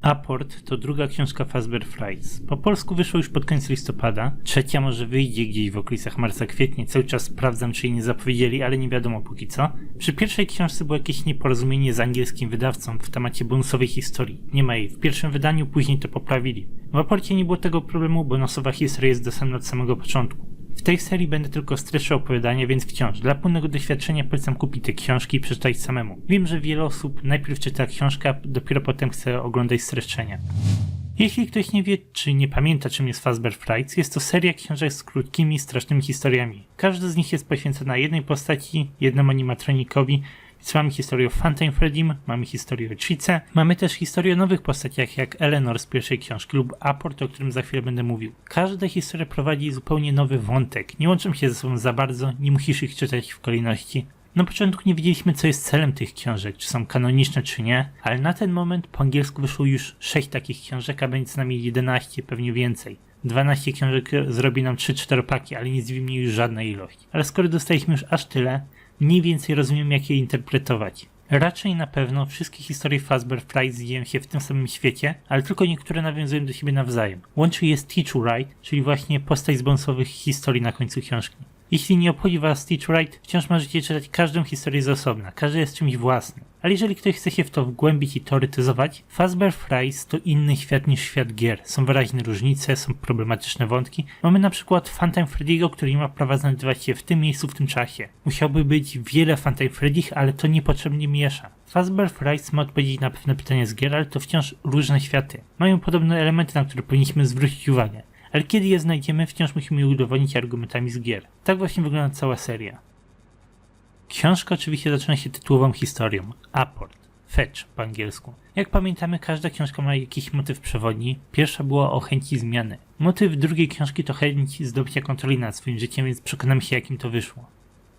Aport to druga książka Fazbear Frights. Po polsku wyszła już pod koniec listopada, trzecia może wyjdzie gdzieś w okolicach marca-kwietnia, cały czas sprawdzam, czy jej nie zapowiedzieli, ale nie wiadomo póki co. Przy pierwszej książce było jakieś nieporozumienie z angielskim wydawcą w temacie bonusowej historii. Nie ma jej w pierwszym wydaniu, później to poprawili. W Aporcie nie było tego problemu, bonusowa historia jest dostępna od samego początku. W tej serii będę tylko streszczał opowiadania, więc wciąż dla pełnego doświadczenia polecam kupić te książki i przeczytać samemu. Wiem, że wiele osób najpierw czyta książkę, a dopiero potem chce oglądać streszczenia. Jeśli ktoś nie wie, czy nie pamięta, czym jest Fazbear Frights, jest to seria książek z krótkimi, strasznymi historiami. Każda z nich jest poświęcona jednej postaci, jednemu animatronikowi. Więc mamy historię o Funtime Freddym, mamy historię o Chice, mamy też historię o nowych postaciach jak Eleanor z pierwszej książki lub Aport, o którym za chwilę będę mówił. Każda historia prowadzi zupełnie nowy wątek, nie łączą się ze sobą za bardzo, nie musisz ich czytać w kolejności. Na początku nie wiedzieliśmy, co jest celem tych książek, czy są kanoniczne, czy nie, ale na ten moment po angielsku wyszło już 6 takich książek, a będzie z nami 11, pewnie więcej. 12 książek zrobi nam 3-4 paki, ale nie zdziwi mnie już żadna ilość. Ale skoro dostaliśmy już aż tyle, mniej więcej rozumiem, jak je interpretować. Raczej na pewno wszystkie historie Fazbear Frights dzieją się w tym samym świecie, ale tylko niektóre nawiązują do siebie nawzajem. Łączy je Stitch Wright, czyli właśnie postać z bonusowych historii na końcu książki. Jeśli nie obchodzi was Stitch Wright, wciąż możecie czytać każdą historię z osobna, każda jest czymś własnym. Ale jeżeli ktoś chce się w to wgłębić i teoretyzować, Fazbear Frights to inny świat niż świat gier. Są wyraźne różnice, są problematyczne wątki. Mamy na przykład Funtime Freddy'ego, który nie ma prawa znajdować się w tym miejscu w tym czasie. Musiałby być wiele Funtime Freddy'ich, ale to niepotrzebnie miesza. Fazbear Frights ma odpowiedzieć na pewne pytania z gier, ale to wciąż różne światy. Mają podobne elementy, na które powinniśmy zwrócić uwagę. Ale kiedy je znajdziemy, wciąż musimy je udowodnić argumentami z gier. Tak właśnie wygląda cała seria. Książka oczywiście zaczyna się tytułową historią. Aport. Fetch po angielsku. Jak pamiętamy, każda książka ma jakiś motyw przewodni. Pierwsza była o chęci zmiany. Motyw drugiej książki to chęć zdobycia kontroli nad swoim życiem, więc przekonamy się, jakim to wyszło.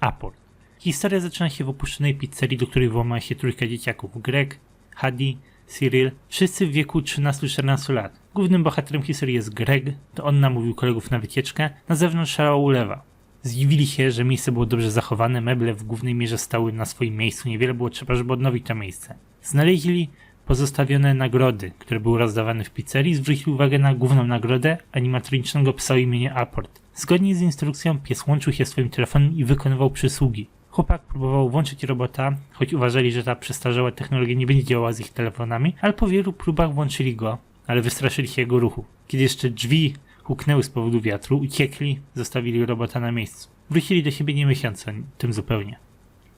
Aport. Historia zaczyna się w opuszczonej pizzerii, do której włamała się trójka dzieciaków. Greg, Hadi, Cyril, wszyscy w wieku 13-14 lat. Głównym bohaterem historii jest Greg, to on namówił kolegów na wycieczkę, na zewnątrz szalała ulewa. Zdziwili się, że miejsce było dobrze zachowane, meble w głównej mierze stały na swoim miejscu, niewiele było trzeba, żeby odnowić to miejsce. Znaleźli pozostawione nagrody, które były rozdawane w pizzerii, zwrócili uwagę na główną nagrodę animatronicznego psa o imieniu Aport. Zgodnie z instrukcją pies łączył się swoim telefonem i wykonywał przysługi. Chłopak próbował włączyć robota, choć uważali, że ta przestarzała technologia nie będzie działała z ich telefonami, ale po wielu próbach włączyli go, ale wystraszyli się jego ruchu. Kiedy jeszcze drzwi huknęły z powodu wiatru, uciekli, zostawili robota na miejscu. Wrócili do siebie nie myśląc o tym zupełnie.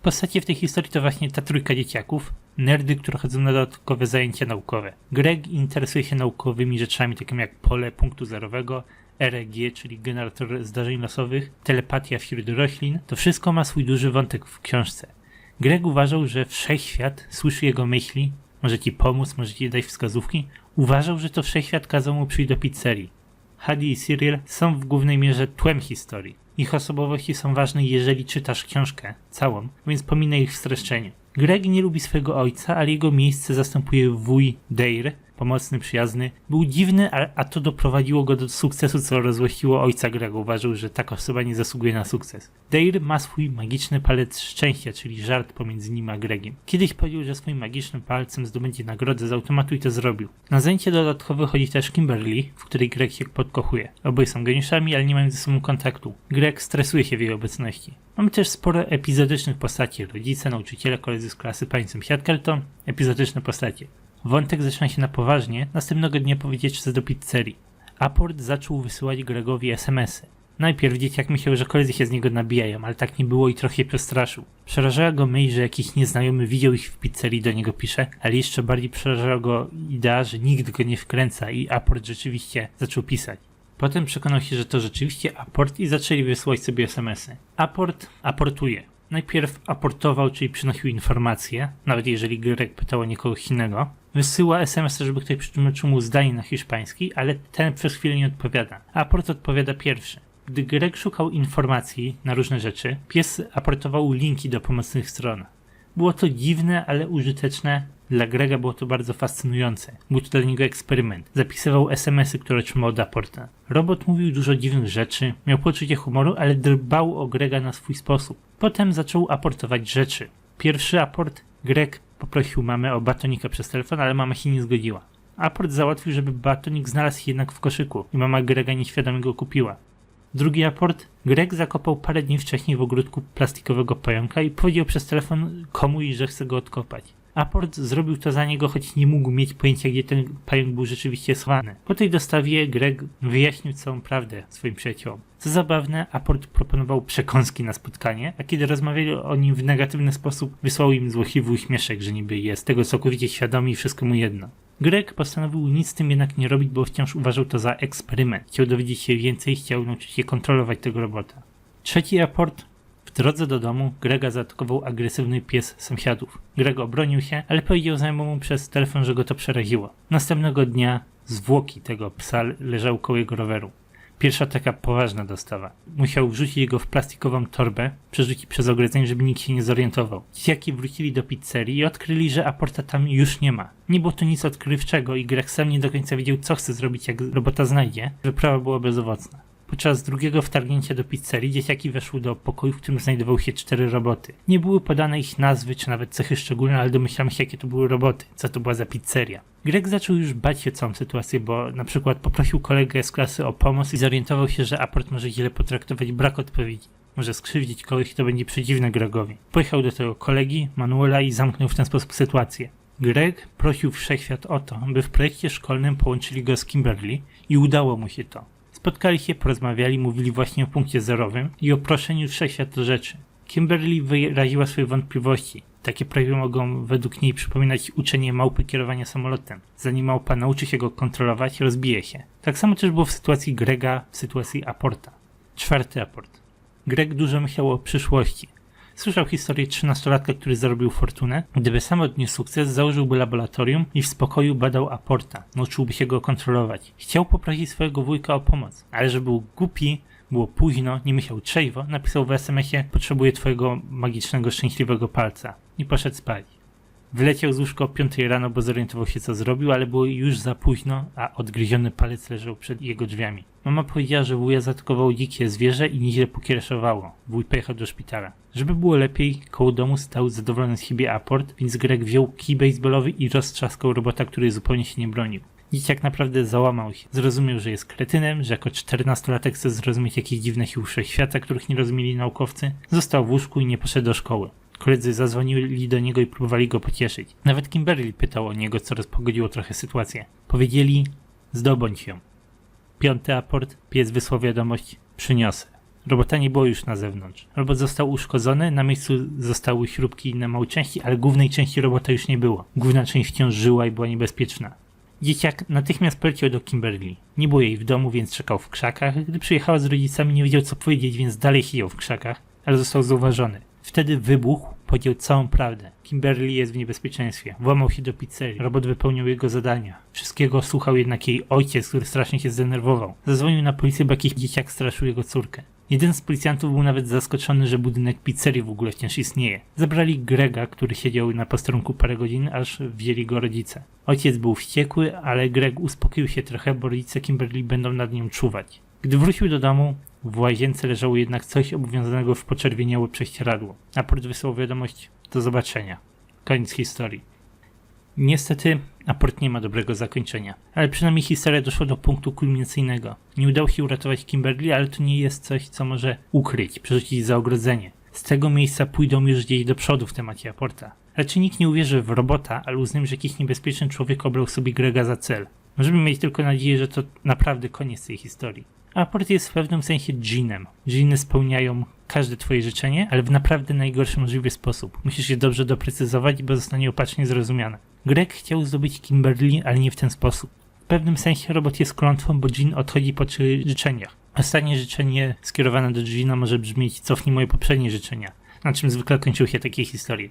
Postacie w tej historii to właśnie ta trójka dzieciaków, nerdy, które chodzą na dodatkowe zajęcia naukowe. Greg interesuje się naukowymi rzeczami takimi jak pole punktu zerowego, REG, czyli generator zdarzeń losowych, telepatia wśród roślin. To wszystko ma swój duży wątek w książce. Greg uważał, że wszechświat słyszy jego myśli, może ci pomóc, może ci dać wskazówki. Uważał, że to wszechświat kazał mu przyjść do pizzerii. Hadi i Cyril są w głównej mierze tłem historii. Ich osobowości są ważne, jeżeli czytasz książkę całą, więc pominę ich w streszczeniu. Greg nie lubi swojego ojca, ale jego miejsce zastępuje wuj Dare, pomocny, przyjazny. Był dziwny, a to doprowadziło go do sukcesu, co rozłościło ojca Grega. Uważał, że taka osoba nie zasługuje na sukces. Dare ma swój magiczny palec szczęścia, czyli żart pomiędzy nim a Gregiem. Kiedyś powiedział, że swoim magicznym palcem zdobędzie nagrodę z automatu i to zrobił. Na zajęcie dodatkowe chodzi też Kimberly, w której Greg się podkochuje. Oboje są geniuszami, ale nie mają ze sobą kontaktu. Greg stresuje się w jej obecności. Mamy też sporo epizodycznych postaci. Rodzice, nauczyciele, koledzy z klasy, pani sąsiadka, ale to epizodyczne postacie. Wątek zaczyna się na poważnie, następnego dnia po wycieczce do pizzerii. Aport zaczął wysyłać Gregowi SMS-y. Najpierw dzieciak myślał, że koledzy się z niego nabijają, ale tak nie było i trochę się przestraszył. Przerażała go myśl, że jakiś nieznajomy widział ich w pizzerii i do niego pisze, ale jeszcze bardziej przerażała go idea, że nikt go nie wkręca i Aport rzeczywiście zaczął pisać. Potem przekonał się, że to rzeczywiście Aport i zaczęli wysyłać sobie SMS-y. Aport aportuje. Najpierw aportował, czyli przynosił informacje, nawet jeżeli Greg pytał o kogoś innego. Wysyła SMS, żeby ktoś przetłumaczył mu zdanie na hiszpański, ale ten przez chwilę nie odpowiada. Aport odpowiada pierwszy. Gdy Greg szukał informacji na różne rzeczy, pies aportował linki do pomocnych stron. Było to dziwne, ale użyteczne. Dla Grega było to bardzo fascynujące. Był to dla niego eksperyment. Zapisywał SMS-y, które otrzymał od Aporta. Robot mówił dużo dziwnych rzeczy, miał poczucie humoru, ale dbał o Grega na swój sposób. Potem zaczął aportować rzeczy. Pierwszy aport, Greg poprosił mamę o batonika przez telefon, ale mama się nie zgodziła. Aport załatwił, żeby batonik znalazł się jednak w koszyku i mama Grega nieświadomie go kupiła. Drugi aport. Greg zakopał parę dni wcześniej w ogródku plastikowego pająka i powiedział przez telefon komuś, że chce go odkopać. Aport zrobił to za niego, choć nie mógł mieć pojęcia, gdzie ten pająk był rzeczywiście schowany. Po tej dostawie Greg wyjaśnił całą prawdę swoim przyjaciołom. Co zabawne, Aport proponował przekąski na spotkanie, a kiedy rozmawiali o nim w negatywny sposób, wysłał im złośliwy uśmieszek, że niby jest tego całkowicie świadomi i wszystko mu jedno. Greg postanowił nic z tym jednak nie robić, bo wciąż uważał to za eksperyment. Chciał dowiedzieć się więcej, chciał nauczyć się kontrolować tego robota. Trzeci aport. W drodze do domu Grega zaatakował agresywny pies sąsiadów. Greg obronił się, ale powiedział znajomemu przez telefon, że go to przeraziło. Następnego dnia zwłoki tego psa leżały koło jego roweru. Pierwsza taka poważna dostawa. Musiał wrzucić go w plastikową torbę, przerzucić przez ogrodzenie, żeby nikt się nie zorientował. Dzieciaki wrócili do pizzerii i odkryli, że Aporta tam już nie ma. Nie było to nic odkrywczego i Greg sam nie do końca wiedział, co chce zrobić, jak robota znajdzie. Wyprawa była bezowocna. Podczas drugiego wtargnięcia do pizzerii dzieciaki weszły do pokoju, w którym znajdowały się 4 roboty. Nie były podane ich nazwy czy nawet cechy szczególne, ale domyślamy się, jakie to były roboty, co to była za pizzeria. Greg zaczął już bać się całą sytuację, bo na przykład poprosił kolegę z klasy o pomoc i zorientował się, że Aport może źle potraktować brak odpowiedzi. Może skrzywdzić kogoś, kto będzie przeciwny Gregowi. Pojechał do tego kolegi, Manuela, i zamknął w ten sposób sytuację. Greg prosił wszechświat o to, by w projekcie szkolnym połączyli go z Kimberly i udało mu się to. Spotkali się, porozmawiali, mówili właśnie o punkcie zerowym i o proszeniu wszechświat do rzeczy. Kimberly wyraziła swoje wątpliwości. Takie projekty mogą według niej przypominać uczenie małpy kierowania samolotem. Zanim małpa nauczy się go kontrolować, rozbije się. Tak samo też było w sytuacji Grega, w sytuacji Aporta. Czwarty aport. Greg dużo myślał o przyszłości. Słyszał historię 13-latka, który zarobił fortunę. Gdyby sam odniósł sukces, założyłby laboratorium i w spokoju badał Aporta. Nauczyłby się go kontrolować. Chciał poprosić swojego wujka o pomoc, ale że był głupi, było późno, nie myślał trzeźwo, napisał w SMS-ie: potrzebuję twojego magicznego, szczęśliwego palca. I poszedł spać. Wyleciał z łóżka o 5 rano, bo zorientował się, co zrobił, ale było już za późno, a odgryziony palec leżał przed jego drzwiami. Mama powiedziała, że wuja zaatakował dzikie zwierzę i nieźle pokiereszowało. Wuj pojechał do szpitala. Żeby było lepiej, koło domu stał zadowolony z siebie Aport, więc Greg wziął kij baseballowy i roztrzaskał robota, który zupełnie się nie bronił. Dzieciak naprawdę załamał się. Zrozumiał, że jest kretynem, że jako 14-latek chce zrozumieć jakieś dziwne siły wszechświata, których nie rozumieli naukowcy. Został w łóżku i nie poszedł do szkoły. Koledzy zadzwonili do niego i próbowali go pocieszyć. Nawet Kimberly pytał o niego, co rozpogodziło trochę sytuację. Powiedzieli: zdobądź ją. 5. aport. Pies wysłał wiadomość: przyniosę. Robota nie było już na zewnątrz. Robot został uszkodzony, na miejscu zostały śrubki i inne małe części, ale głównej części robota już nie było. Główna część wciąż żyła i była niebezpieczna. Dzieciak natychmiast poleciał do Kimberly. Nie było jej w domu, więc czekał w krzakach. Gdy przyjechała z rodzicami, nie wiedział, co powiedzieć, więc dalej siedział w krzakach, ale został zauważony. Wtedy wybuchł, powiedział całą prawdę. Kimberly jest w niebezpieczeństwie. Włamał się do pizzerii. Robot wypełniał jego zadania. Wszystkiego słuchał jednak jej ojciec, który strasznie się zdenerwował. Zadzwonił na policję, bo jakiś dzieciak straszył jego córkę. Jeden z policjantów był nawet zaskoczony, że budynek pizzerii w ogóle wciąż istnieje. Zabrali Grega, który siedział na posterunku parę godzin, aż wzięli go rodzice. Ojciec był wściekły, ale Greg uspokoił się trochę, bo rodzice Kimberly będą nad nią czuwać. Gdy wrócił do domu, w łazience leżało jednak coś obwiązanego w poczerwieniałe prześcieradło. Aport wysłał wiadomość: do zobaczenia. Koniec historii. Niestety aport nie ma dobrego zakończenia, ale przynajmniej historia doszła do punktu kulminacyjnego. Nie udało się uratować Kimberly, ale to nie jest coś, co może ukryć, przerzucić za ogrodzenie. Z tego miejsca pójdą już gdzieś do przodu w temacie aporta. Raczej nikt nie uwierzy w robota, ale uznaje, że jakiś niebezpieczny człowiek obrał sobie Grega za cel. Możemy mieć tylko nadzieję, że to naprawdę koniec tej historii. Aport jest w pewnym sensie dżinem. Dżiny spełniają każde twoje życzenie, ale w naprawdę najgorszy możliwy sposób. Musisz je dobrze doprecyzować, bo zostanie opacznie zrozumiane. Greg chciał zdobyć Kimberly, ale nie w ten sposób. W pewnym sensie robot jest klątwą, bo dżin odchodzi po 3 życzeniach. Ostatnie życzenie skierowane do dżina może brzmieć: cofnij moje poprzednie życzenia, na czym zwykle kończyły się takie historie.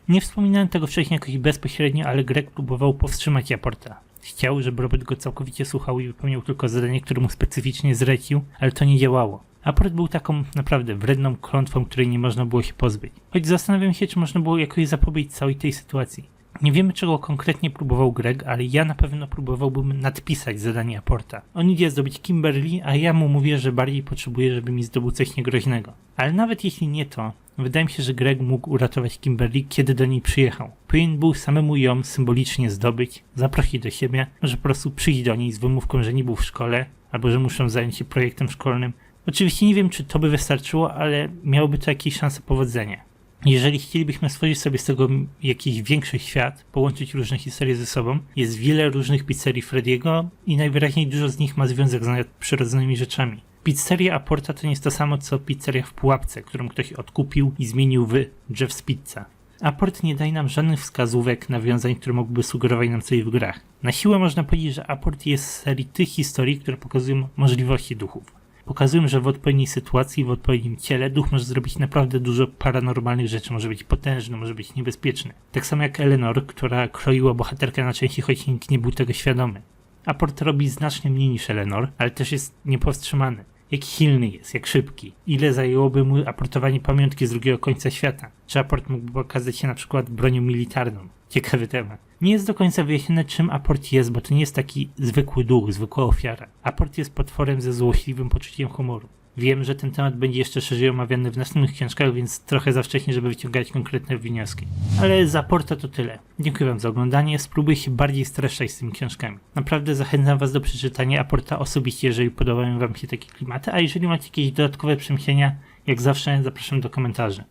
Nie wspominałem tego wcześniej jakoś bezpośrednio, ale Greg próbował powstrzymać Aporta. Chciał, żeby robot go całkowicie słuchał i wypełniał tylko zadanie, które mu specyficznie zlecił, ale to nie działało. Aport był taką naprawdę wredną klątwą, której nie można było się pozbyć. Choć zastanawiam się, czy można było jakoś zapobiec całej tej sytuacji. Nie wiemy, czego konkretnie próbował Greg, ale ja na pewno próbowałbym nadpisać zadanie Aporta. On idzie zdobyć Kimberly, a ja mu mówię, że bardziej potrzebuje, żeby mi zdobył coś niegroźnego. Ale nawet jeśli nie to, Wydaje mi się, że Greg mógł uratować Kimberly, kiedy do niej przyjechał. Powinien był samemu ją symbolicznie zdobyć, zaprosić do siebie, może po prostu przyjść do niej z wymówką, że nie był w szkole, albo że muszą zająć się projektem szkolnym. Oczywiście nie wiem, czy to by wystarczyło, ale miałoby to jakieś szanse powodzenia. Jeżeli chcielibyśmy stworzyć sobie z tego jakiś większy świat, połączyć różne historie ze sobą, jest wiele różnych pizzerii Freddy'ego i najwyraźniej dużo z nich ma związek z nadprzyrodzonymi rzeczami. Pizzeria Apporta to nie jest to samo co pizzeria w Pułapce, którą ktoś odkupił i zmienił w Jeff's Pizza. Apport nie daje nam żadnych wskazówek, nawiązań, które mogłyby sugerować nam coś w grach. Na siłę można powiedzieć, że Apport jest z serii tych historii, które pokazują możliwości duchów. Pokazują, że w odpowiedniej sytuacji, w odpowiednim ciele duch może zrobić naprawdę dużo paranormalnych rzeczy, może być potężny, może być niebezpieczny. Tak samo jak Eleanor, która kroiła bohaterkę na części, choć nikt nie był tego świadomy. Apport robi znacznie mniej niż Eleanor, ale też jest niepowstrzymany. Jak silny jest, jak szybki. Ile zajęłoby mu aportowanie pamiątki z drugiego końca świata? Czy Apport mógłby okazać się na przykład bronią militarną? Ciekawy temat. Nie jest do końca wyjaśnione, czym Apport jest, bo to nie jest taki zwykły duch, zwykła ofiara. Apport jest potworem ze złośliwym poczuciem humoru. Wiem, że ten temat będzie jeszcze szerzej omawiany w następnych książkach, więc trochę za wcześnie, żeby wyciągać konkretne wnioski. Ale z Apporta to tyle. Dziękuję wam za oglądanie, spróbuję się bardziej streszczać z tymi książkami. Naprawdę zachęcam was do przeczytania Apporta osobiście, jeżeli podobają wam się takie klimaty, a jeżeli macie jakieś dodatkowe przemyślenia, jak zawsze zapraszam do komentarzy.